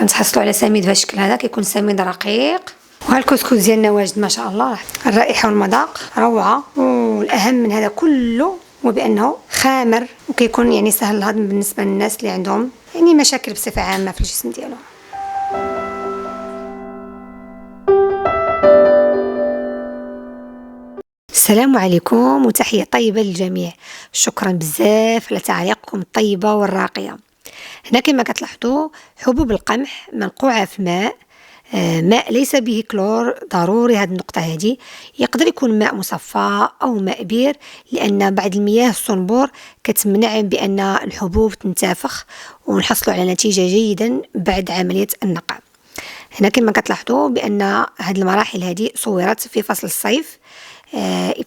كنتحصلوا على سميد بهذا الشكل هذا، كيكون سميد رقيق. وها الكسكس ديالنا واجد ما شاء الله، الرائحه والمذاق روعه. والاهم من هذا كله هو بانه خامر وكيكون يعني سهل الهضم بالنسبه للناس اللي عندهم يعني مشاكل بصفه عامه في الجسم ديالهم. السلام عليكم وتحية طيبة للجميع. شكرا بزاف على تعليقكم الطيبة والراقية. هنا كما كتلاحظوا حبوب القمح منقوعة في الماء، ماء ليس به كلور. ضروري هذه النقطة هذه. يقدر يكون ماء مصفى أو ماء بير، لأن بعض المياه الصنبور كتمنع بأن الحبوب تنتفخ ونحصلوا على نتيجة جيدا بعد عملية النقع. هنا كما كتلاحظوا بأن هذه المراحل هذه صورت في فصل الصيف.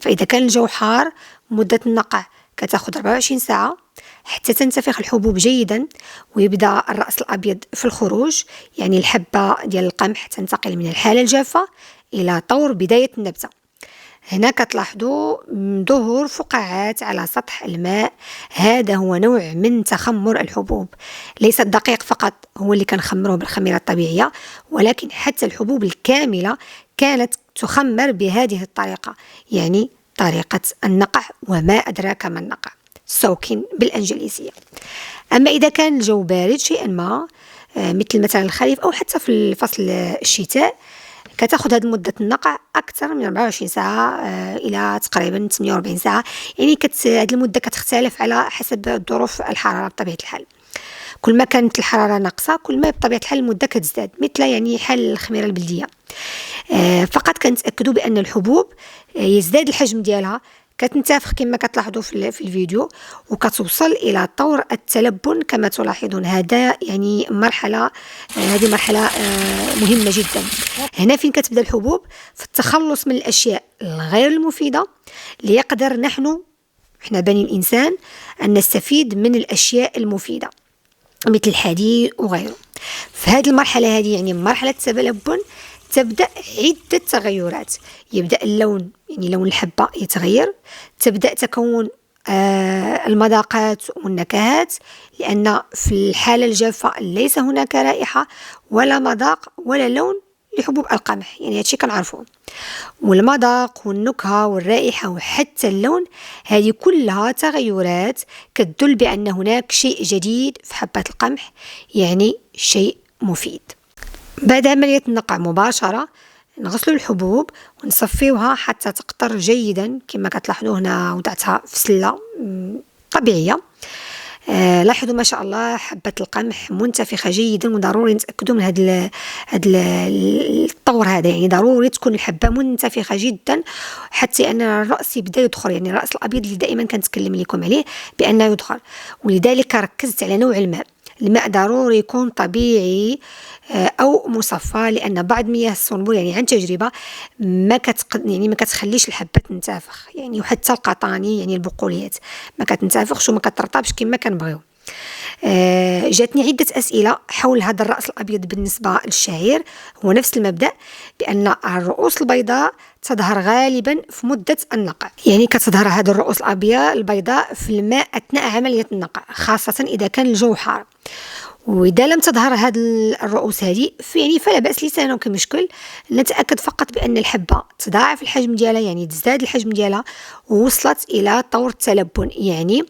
فإذا كان الجو حار مدة النقع كتاخد 24 ساعة حتى تنتفخ الحبوب جيدا ويبدأ الرأس الأبيض في الخروج، يعني الحبة ديال القمح تنتقل من الحالة الجافة إلى طور بداية النبتة. هنا كتلاحظوا ظهور فقاعات على سطح الماء. هذا هو نوع من تخمر الحبوب. ليس الدقيق فقط هو اللي كنخمره بالخميرة الطبيعية، ولكن حتى الحبوب الكاملة كانت تخمر بهذه الطريقة، يعني طريقة النقع. وما أدراك ما النقع، سوكين بالإنجليزية. أما إذا كان الجو بارد شيئا ما، مثل مثلا الخريف أو حتى في فصل الشتاء، كتاخد هذه مدة النقع أكثر من 24 ساعة إلى تقريبا 48 ساعة. يعني هذه المدة كتختلف على حسب ظروف الحرارة بطبيعة الحال. كل ما كانت الحرارة ناقصة كل ما بطبيعة الحال المدة كتزداد، مثل يعني حال الخميرة البلدية. فقط كنتأكدوا بأن الحبوب يزداد الحجم ديالها، كتنتفخ كما كتلاحظوا في الفيديو، وكتوصل إلى طور التلبن كما تلاحظون. هذا يعني مرحلة، هذه مرحلة مهمة جدا. هنا فين كتبدأ الحبوب في التخلص من الأشياء الغير المفيدة، ليقدر إحنا بني الإنسان أن نستفيد من الأشياء المفيدة مثل الحديد وغيره. في هذه المرحلة هذه يعني مرحلة التلبن تبدأ عدة تغيرات. يبدأ اللون، يعني لون الحبة يتغير. تبدأ تكون المذاقات والنكهات، لأن في الحالة الجافة ليس هناك رائحة ولا مذاق ولا لون لحبوب القمح، يعني هادشي كنعرفوه. والمذاق والنكهة والرائحة وحتى اللون، هذه كلها تغيرات كتدل بأن هناك شيء جديد في حبة القمح، يعني شيء مفيد. بعد عملية النقع مباشرة نغسلوا الحبوب ونصفيوها حتى تقطر جيدا. كما كتلاحظوا هنا وضعتها في سلة طبيعية. لاحظوا ما شاء الله حبة القمح منتفخة جيدا، وضروري نتأكدوا من هذا الطور هذا. يعني ضروري تكون الحبة منتفخة جدا حتى أن الرأس يبدأ يدخل، يعني الرأس الأبيض اللي دائما كنتكلم لكم عليه بأنه يدخل. ولذلك ركزت على نوع الماء. الماء ضروري يكون طبيعي أو مصفى، لأن بعض مياه الصنبور يعني عن تجربة ما كتخليش الحبة تنتفخ، يعني وحتى القطاني يعني البقوليات ما كتنتفخش وما كترطبش كما كنبغيو. جاتني عدة أسئلة حول هذا الرأس الأبيض. بالنسبة للشعير هو نفس المبدأ، بأن الرؤوس البيضاء تظهر غالبا في مدة النقع. يعني كتظهر هذه الرؤوس البيضاء في الماء أثناء عملية النقع، خاصة إذا كان الجو حار. وإذا لم تظهر هذه الرؤوس هذه يعني فلا بأس، ليس هناك كمشكل. نتأكد فقط بأن الحبة تضاعف الحجم ديالها، يعني تزداد الحجم ديالها ووصلت إلى طور التلبن، يعني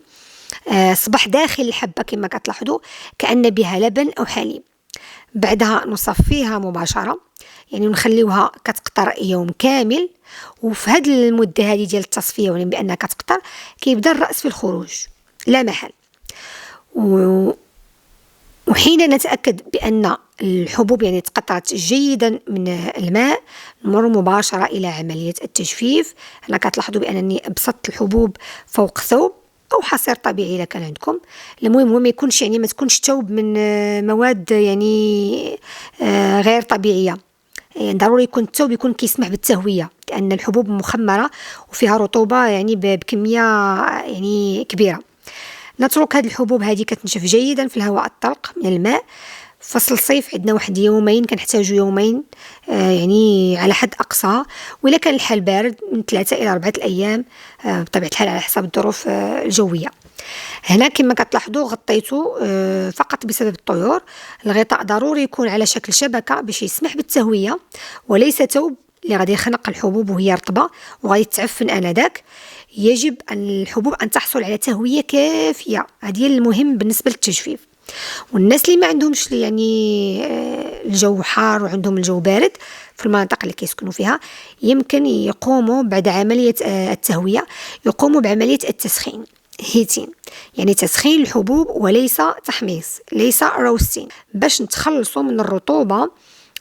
صبح داخل الحبة كما كتلاحظوا كأن بها لبن أو حليب. بعدها نصفيها مباشرة، يعني نخليوها كتقطر يوم كامل. وفي هذه المدة هذه ديال التصفية، يعني بأنها كتقطر، كيبدا الرأس في الخروج لا محل. وحين نتأكد بأن الحبوب يعني تقطرت جيدا من الماء، نمر مباشرة إلى عملية التجفيف. هنا كتلاحظوا بأنني بسطت الحبوب فوق ثوب أو حصير طبيعي إذا كان عندكم. المهم هو ما يكونش يعني ما تكونش ثوب من مواد يعني غير طبيعية. يعني ضروري يكون الثوب يكون كيسمح بالتهوية، لأن الحبوب مخمرة وفيها رطوبة يعني بكمية يعني كبيرة. نترك هذه الحبوب هذه كتنشف جيدا في الهواء الطلق من الماء. فصل الصيف عندنا واحد يومين، كنحتاجوا يومين يعني على حد أقصى. وإلا كان الحال بارد من 3 إلى 4 أيام بطبيعة الحال على حسب الظروف الجوية. هنا كما كتلاحظوا غطيته فقط بسبب الطيور. الغطاء ضروري يكون على شكل شبكة باش يسمح بالتهوية، وليس ثوب اللي غادي يخنق الحبوب وهي رطبة وغادي تعفن آنذاك. يجب أن الحبوب أن تحصل على تهوية كافية، هذه المهم بالنسبة للتجفيف. والناس اللي ما عندهمش يعني الجو حار وعندهم الجو بارد في المناطق اللي كيسكنوا فيها، يمكن يقوموا بعد عملية التهوية يقوموا بعملية التسخين، هيتين، يعني تسخين الحبوب وليس تحميص، ليس روستين، باش نتخلصوا من الرطوبة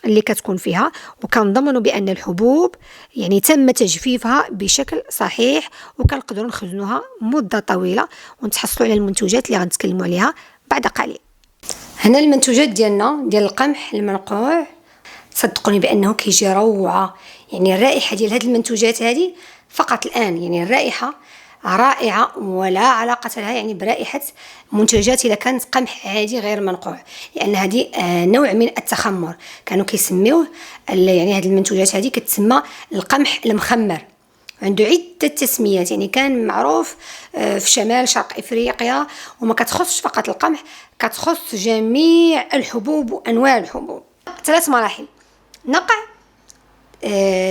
اللي كتكون فيها، وكنضمنوا بأن الحبوب يعني تم تجفيفها بشكل صحيح، وكنقدروا نخزنوها مدة طويلة ونتحصلوا على المنتوجات اللي غنتكلموا عليها بعد قليل. هنا المنتوجات ديالنا ديال القمح المنقوع، صدقوني بأنه كيجي روعة. يعني الرائحة ديال هاد المنتوجات هذه فقط الآن، يعني الرائحة رائعة ولا علاقة لها يعني برائحة منتجات إذا كانت قمح عادي غير منقوع، لأن هذه نوع من التخمر. كانوا كيسميوه يعني هذه المنتوجات هذه كتسمى القمح المخمر، عنده عدة تسميات. يعني كان معروف في شمال شرق إفريقيا، وما كتخصش فقط القمح، كتخص جميع الحبوب وأنواع الحبوب. 3 مراحل: نقع،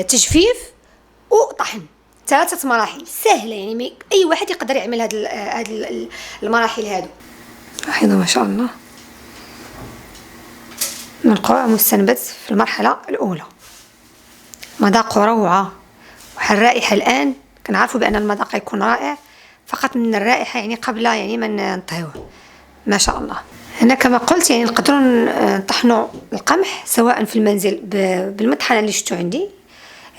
تجفيف، وطحن. 3 مراحل سهلة، يعني أي واحد يقدر يعمل هاد المراحل هادو. لاحظوا ما شاء الله، منقوع مستنبت في المرحلة الأولى، مذاقه روعة. والرائحة الآن كنعرفوا بأن المذاق يكون رائع فقط من الرائحة، يعني قبل يعني ما نطهيوه. ما شاء الله. هنا كما قلت يعني نقدروا نطحنوا القمح سواء في المنزل بالمطحنة اللي شفتوا عندي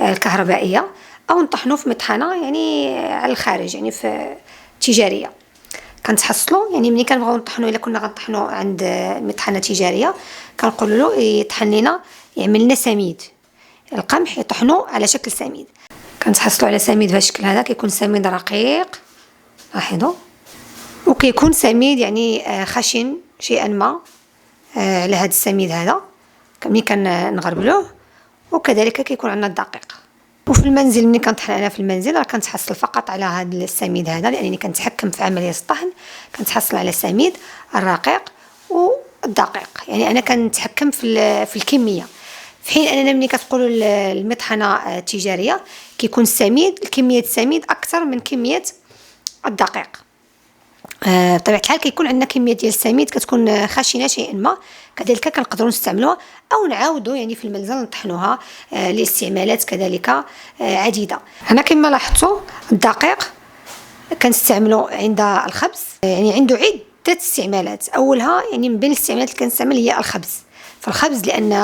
الكهربائية، أو نطحنوا في مطحنة يعني على الخارج، يعني في تجارية. كنتحصلوا يعني ملي كنبغيو نطحنوا، إلا كنا غنطحنوا عند مطحنة تجارية كنقولوا له يطحن لنا، يعمل لنا سميد القمح، يطحنوا على شكل سميد. كنتحصلوا على سميد بهذا الشكل هذا، كيكون سميد رقيق، لاحظوا، وكيكون سميد يعني خشن شيئا ما على هذا السميد هذا ملي كنغربلوه. وكذلك كيكون عندنا الدقيق. وفي المنزل ملي كنطحن انا في المنزل راه كنتحصل فقط على هذا السميد هذا، لانني كنتحكم في عمليه الطحن، كنتحصل على السميد الرقيق والدقيق. يعني انا كنتحكم في الكميه، في حين اننا ملي كتقولوا المطحنه التجاريه كيكون السميد، كميه السميد اكثر من كميه الدقيق. بطبيعه الحال كيكون عندنا كميه ديال السميد كتكون خشنه شيئا ما، كذلك كنقدروا نستعملوها او نعاودوا يعني في المنزل نطحنوها لاستعمالات كذلك عديده. هنا كما لاحظتوا الدقيق كنستعملو عند الخبز، يعني عنده عده استعمالات. اولها يعني من بين الاستعمالات اللي كنستعمل هي الخبز، فالخبز لان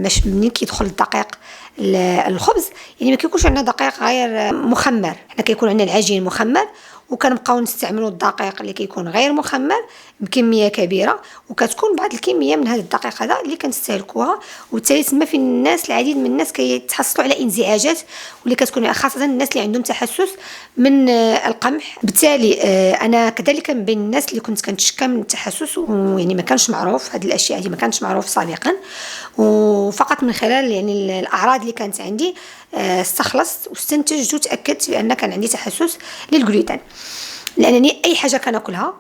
مش منين كيدخل الدقيق الخبز يعني ما كيكونش عندنا دقيق غير مخمر، حنا كيكون عندنا العجين مخمر، وكنبقاو نستعملوا الدقيق اللي كيكون غير مخمر بكميه كبيره، وكتكون بعض الكميه من هذا الدقيق هذا اللي كنستهلكوها. وبالتالي تما في الناس العديد من الناس كيتحصلوا على انزعاجات، واللي كتكون خاصه الناس اللي عندهم تحسس من القمح. بالتالي انا كذلك من بين الناس اللي كنت كنتشكى من التحسس، ويعني ما كانش معروف هذه الاشياء هذه، ما كانش معروف سابقا، وفقط من خلال يعني الاعراض اللي كانت عندي استخلصت واستنتجت وتاكدت بان كان عندي تحسس للجلوتين، لانني اي حاجه كناكلها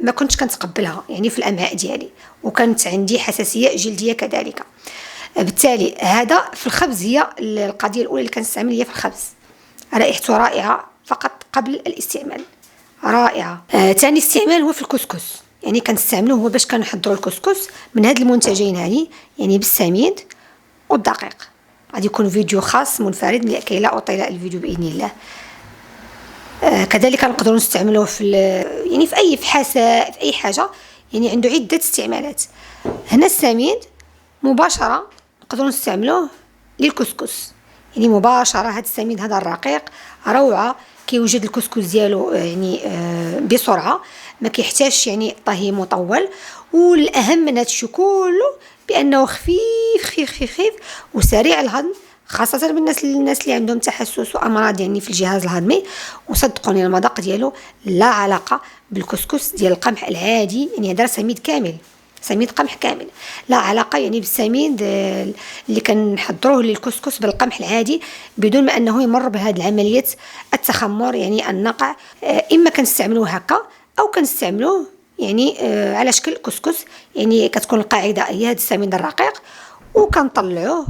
ما كنتش كنتقبلها يعني في الامعاء ديالي، وكانت عندي حساسيه جلديه كذلك. بالتالي هذا في الخبز هي القضيه الاولى اللي كنستعمل هي في الخبز، رائحته رائعه فقط قبل الاستعمال، رائعه. ثاني استعمال هو في الكسكس، يعني كنستعملوه هو باش كنحضروا الكسكس من هاد المنتجين هذه، يعني بالسميد والدقيق. غادي يكون فيديو خاص منفرد لكي لا اطيل الفيديو باذن الله. كذلك نقدروا نستعملوه في يعني في اي فحاسه في اي حاجه، يعني عنده عده استعمالات. هنا السميد مباشره نقدروا نستعملوه للكسكس، يعني مباشره هذا السميد هذا الرقيق روعه، كيوجد الكسكس ديالو يعني بسرعه، ما كيحتاجش يعني طهي مطول. والاهم من هذا الشيء كله بانه خفيف خفيف خفيف وسريع الهضم، خاصة بالناس اللي عندهم تحسس وأمراض يعني في الجهاز الهضمي. وصدقوني المذاق ديالو لا علاقة بالكسكس ديال القمح العادي، يعني هذا سميد كامل، سميد قمح كامل، لا علاقة يعني بالسميد اللي كنحضروه للكسكس بالقمح العادي، بدون ما أنه يمر بهذه العملية التخمر يعني النقع. إما كنستعملوه هكا او كنستعملوه يعني على شكل كسكس. يعني كتكون القاعده هي هذا السميد الرقيق، وكنطلعوه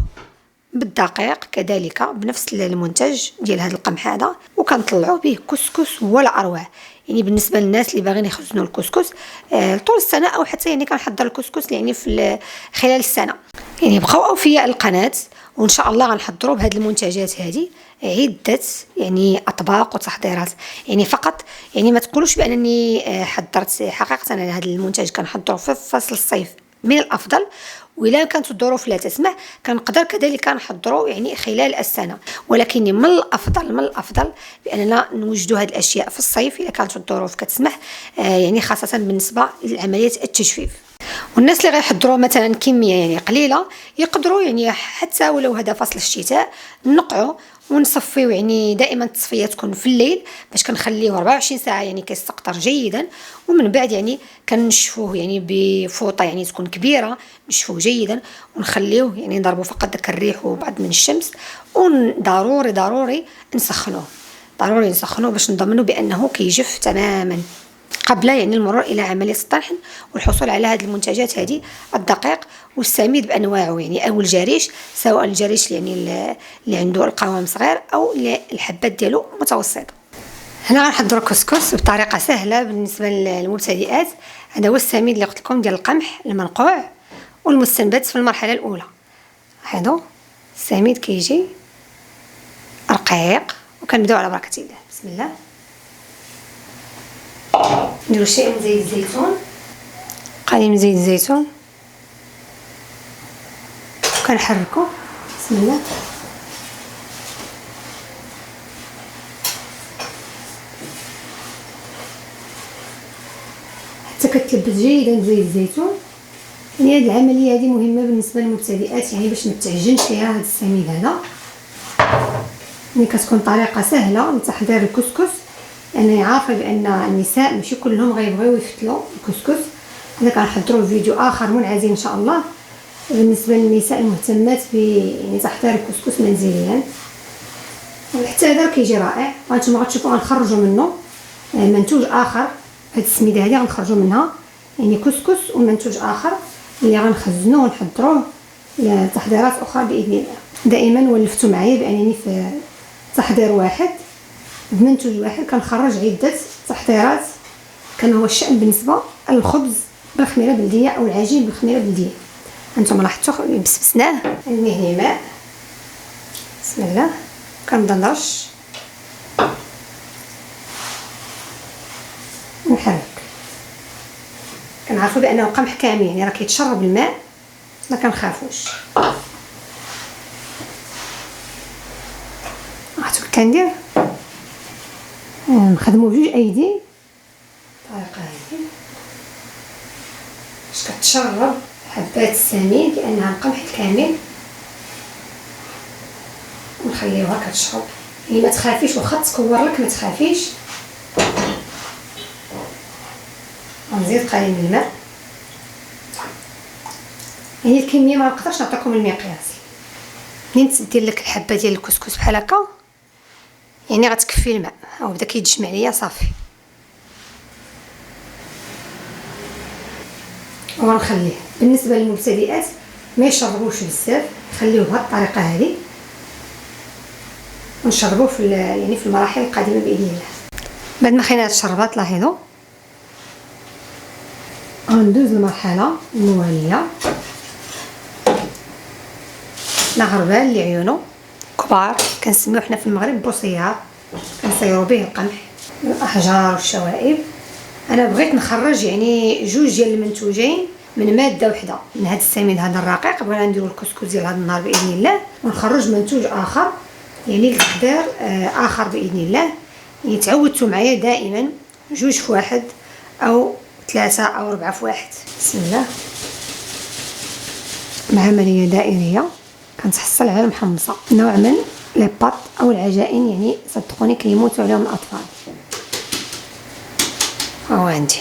بالدقيق كذلك بنفس المنتج ديال هذا القمح هذا، وكنطلعوه به كسكس ولا اروع. يعني بالنسبه للناس اللي باغيين يخزنوا الكسكس طول السنه، او حتى يعني كنحضر الكسكس يعني في خلال السنه. يعني بقاو في القناه، وان شاء الله غنحضروا بهذه المنتجات هذه عده يعني اطباق وتحضيرات. يعني فقط يعني ما تقولوش بانني حضرت. حقيقه انا هذا المنتج كنحضره في فصل الصيف من الافضل، وإلا كانت الظروف لا تسمح كنقدر كذلك نحضروا يعني خلال السنه. ولكن من الافضل باننا نوجدوا هذه الاشياء في الصيف اذا كانت الظروف كتسمح، يعني خاصه بالنسبه لعمليه التجفيف. والناس اللي غيحضروا مثلا كميه يعني قليله يقدروا يعني حتى ولو هذا فصل الشتاء نقعوا ونصفيو. يعني دائما التصفيه تكون في الليل باش كنخليوه 24 ساعه يعني كيستقطر جيدا، ومن بعد يعني كنشفوه يعني بفوطه يعني تكون كبيره، نشفوه جيدا ونخليوه يعني نضربوا فقط داك الريح وبعض من الشمس. وضروري نسخنوه باش نضمنوا بانه كيجف تماما قبل يعني المرور الى عمليه الطحن والحصول على هذه المنتجات هذه الدقيق والسميد بانواعه. يعني او الجريش، سواء الجريش يعني اللي عنده القوام صغير او الحبات ديالو متوسطه. هنا غنحضروا كسكس بطريقه سهله بالنسبه للمبتدئات. هذا هو السميد اللي قلت لكم ديال القمح المنقوع والمستنبت في المرحله الاولى. هذا السميد كيجي رقيق، وكنبداو على بركه الله. بسم الله. نديرو شيء من زيت الزيتون، قليل من زيت الزيتون، كنحركو. بسم الله. حتى كتلبس جيدا بزيت الزيتون. يعني هذه العمليه هذه مهمه بالنسبه للمبتدئات، يعني باش ما تعجنش ليها هذا السميد هذا. يعني كتكون طريقه سهله لتحضير الكسكس، لانني عارفه بان النساء ماشي كلهم غيبغيو يفتلوا الكسكس. انا كنحضروا فيديو اخر منعزل ان شاء الله بالنسبه للنساء المهتمات ب يعني تحضير الكسكس منزليا. حتى هذا كيجي رائع، وانتم غتشوفوا غنخرجوا منه منتوج اخر. هاد السميده هذه غنخرجوا منها يعني كسكس ومنتوج اخر اللي غنخزنوه ونحضروه لتحضيرات اخرى باذن الله. دائما ولفتوا معايا بانني في تحضير واحد بمنتوج واحد كنخرج عده تحضيرات، كما هو الشأن بالنسبه للخبز بالخميره بلديه او العجين بالخميره بلديه. انتم لاحظتوا بسبسناه. عندي هنا ماء. بسم الله. كنبدا نرش ونحرك. كنعرفوا بانه قمح كامل يعني راه كيتشرب الماء، ما كنخافوش. عرفتوا كندير نخدموا بجوج ايدي الطريقه هذه باش كتشرب حبات السميد لانها القمح الكامل، ونخليوها كتشرب. يعني ما تخافيش واخا تكور لك، ما تخافيش. غنزيد قليل من الماء. يعني الكميه ما نقدرش نعطيكم المقياس. منين تدير لك الحبه ديال الكسكس بحال هكا يعني غتكفي الماء، او بدا كيتجمع ليا صافي. ونخليه بالنسبه للمبتدئات ما يشربوش بزاف، خليوه بهذه الطريقه هذه ونشربوه في يعني في المراحل القادمه باذن الله. بعد ما خلينا هاد الشربات لاحظوا غندوز المرحله المواليه. نغربال اللي عيونو كبار كنسميوه حنا في المغرب بوصيار، كنصيروا به القمح من الاحجار والشوائب. انا بغيت نخرج يعني جوج ديال المنتوجين من ماده وحده، من هذا السميد هذا الرقيق بغينا نديروا الكسكس ديال هذا النهار باذن الله، ونخرج منتوج اخر يعني لتحضير اخر باذن الله. يعني تعودتوا معايا دائما جوج في واحد او 3 أو 4 في واحد. بسم الله. بعمليه دائريه كنتحصل على المحمصه، نوع من لي بات او العجائن، يعني صدقوني كيموتوا عليهم الاطفال. هو عندي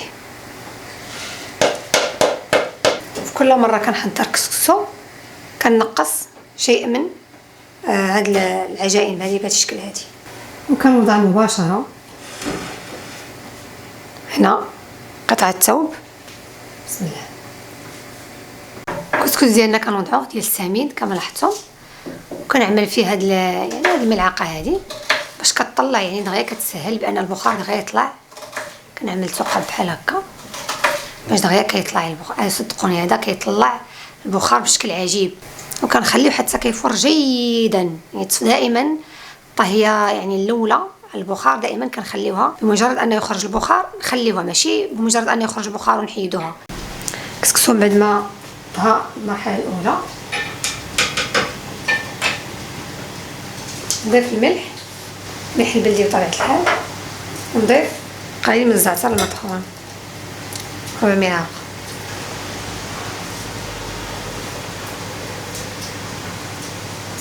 في كل مره كنحضر كسكسو كنقص شيء من هاد العجائن هذه بهذا الشكل هذه، وكنوضع مباشره هنا قطعة ثوب. بسم الله. الكسكس ديالنا كنوضعوه ديال السميد كما لاحظتم، وكنعمل فيه هاد يعني هاد الملعقه هادي باش كطلع يعني دغيا كتسهل بان البخار دغيا يطلع. كنعمل ثقب بحال هكا باش دغيا كيطلع البخار. صدقوني هذا كيطلع البخار بشكل عجيب، وكنخليه حتى كيفور جيدا. يعني دائما الطهيه يعني الاولى البخار دائما كنخليوها بمجرد انه يخرج البخار نخليوها، ماشي بمجرد انه يخرج البخار ونحيدوها. كسكسو بعد ما طهى المرحله الاولى نضيف الملح البلدي بطبيعه الحال، ونضيف قليل من الزعتر المطحون 4 ملاعق.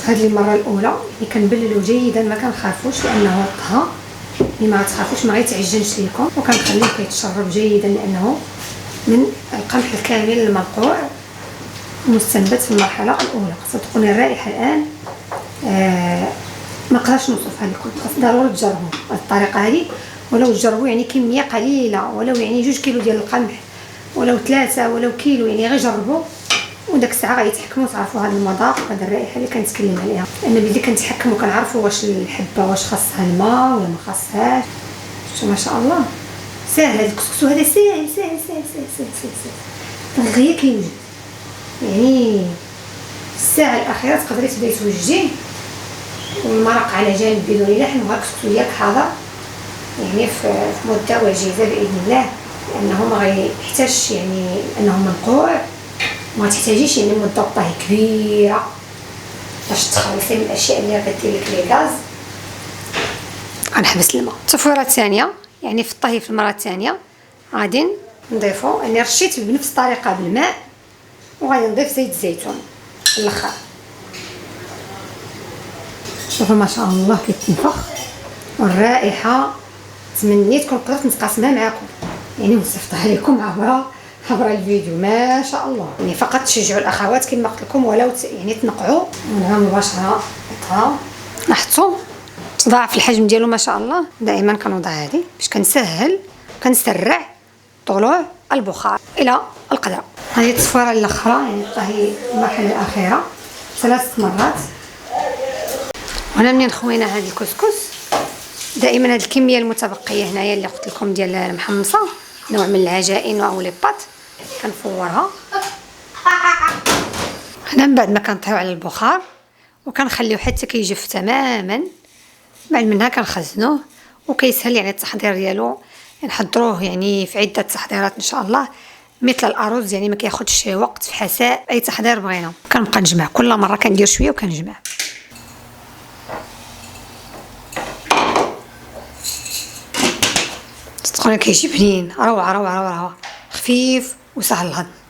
هذه المره الاولى اللي كنبللو جيدا ما كنخافوش لانه طهى. اللي ما تخافوش ما غيتعجنش ليكم، وكنخليه كيتشرب جيدا لانه من القمح الكامل المنقوع المستنبت في المرحله الاولى. صدقوني الرائحه الان ما نقدرش نوصفها لكم، خاص ضروري تجربوا الطريقه هذه، ولو تجربوا يعني كميه قليله، ولو يعني 2 كيلو ديال القمح، ولو 3 ولو كيلو، يعني غير جربوا وداك الساعه غيتحكموا تعرفوا هذا المذاق وهذه الرائحه اللي كنتكلم عليها. لان بدي كنتحكموا كنعرفوا واش الحبه واش خاصها الماء ولا ما خاصهاش. شفتوا ما شاء الله ساهل هذا الكسكسو هذا، ساهل ساهل ساهل ساهل ساهل دغيا كيوجد. يعني الساعه الاخيره تقدري تبداي توجديه والمرق على جانب بدون لحم، وهاك الكسكسو ياك حاضر يعني في مده وجيزه باذن الله، لانه ما غيحتاجش يعني انه منقوع، ما تحتاجيش يعني مده طهي كبيره باش تخلصي من الاشياء اللي غدير لك لي غاز. غنحبس الماء. التفويره الثانيه يعني في الطهي في المره الثانيه غادي نضيفو، يعني رشيت بنفس الطريقه بالماء، وغادي نضيف زيت الزيتون في الاخر. شوفوا ما شاء الله كيتنفخ، والرائحه تمنيت كون قدرت نتقاسمها معكم يعني ونصيفطها لكم عبر الفيديو. ما شاء الله يعني فقط تشجعوا الاخوات كما قلت لكم، ولو يعني تنقعوا منها مباشره اطهى. لاحظتوا تضاعف الحجم ديالو ما شاء الله. دائما كنوضع هذه باش كنسهل كنسرع طلوع البخار الى القدره. هذه التصفيره الاخرى يعني الطهي المرحله الاخيره 3 مرات. هنا منين خوينا هذا الكسكس دائما هذه الكميه المتبقيه هنايا اللي قلت لكم ديال المحمصه نوع من العجائن او لي بات كنفورها هنا من بعد ما كنطهيو على البخار وكنخليو حتى كيجف تماما. بعد منها كنخزنوه وكيسهل يعني التحضير ديالو. نحضروه يعني في عده تحضيرات ان شاء الله مثل الارز، يعني ما كياخذش وقت في حساء اي تحضير بغينا. كنبقى نجمع كل مره كندير شويه وكنجمع. صدقوني كيجي بنين، روعه روعه روعه، خفيف وسهل الهضم.